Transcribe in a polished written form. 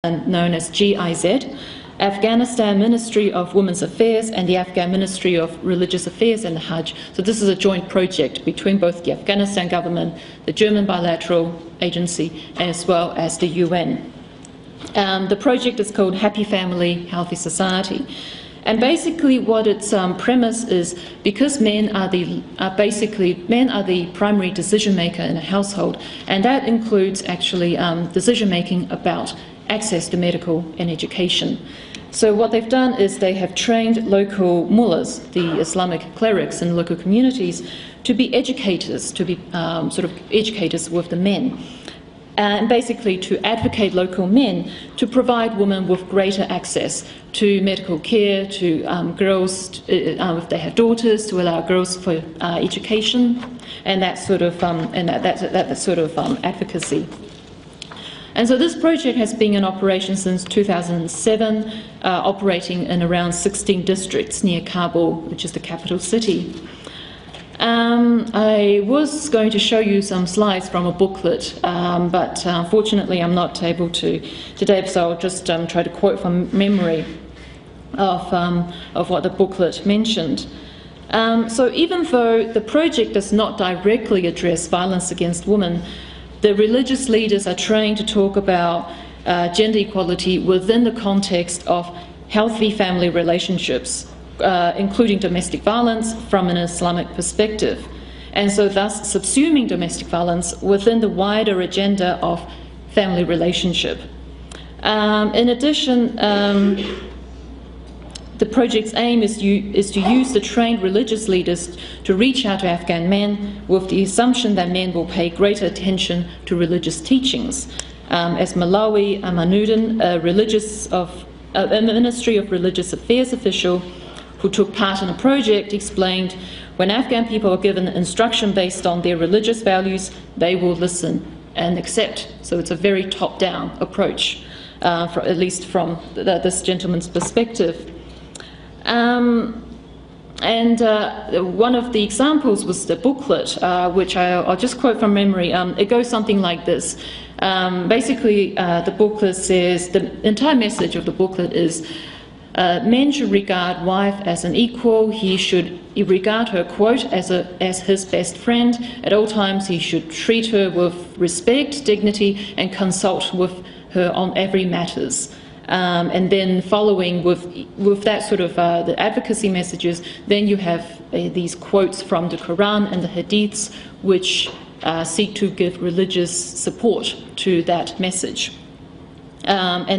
known as GIZ, Afghanistan Ministry of Women's Affairs and the Afghan Ministry of Religious Affairs and the Hajj. So this is a joint project between both the Afghanistan government, the German bilateral agency, as well as the UN. The project is called Happy Family, Healthy Society. And basically what its premise is, because men are the primary decision maker in a household, and that includes actually decision making about access to medical and education. So what they've done is they have trained local mullahs, the Islamic clerics in local communities, to be educators, to be educators with the men. And basically to advocate local men to provide women with greater access to medical care, to girls, if they have daughters, to allow girls for education, and that sort of advocacy. And so this project has been in operation since 2007, operating in around 16 districts near Kabul, which is the capital city. I was going to show you some slides from a booklet, but unfortunately I'm not able to today, so I'll just try to quote from memory of what the booklet mentioned. So even though the project does not directly address violence against women, the religious leaders are trained to talk about gender equality within the context of healthy family relationships, including domestic violence from an Islamic perspective, and so thus subsuming domestic violence within the wider agenda of family relationship. In addition, the project's aim is to use the trained religious leaders to reach out to Afghan men with the assumption that men will pay greater attention to religious teachings. As Malawi Amanuddin, a Ministry of Religious Affairs official who took part in the project, explained, when Afghan people are given instruction based on their religious values, they will listen and accept. So it's a very top-down approach, at least from this gentleman's perspective. One of the examples was the booklet, which I'll just quote from memory. It goes something like this. Basically, the booklet says, the entire message of the booklet is, men should regard wife as an equal. He should regard her, quote, as his best friend. At all times he should treat her with respect, dignity, and consult with her on every matters. And then following with that sort of the advocacy messages, then you have these quotes from the Quran and the Hadiths, which seek to give religious support to that message. And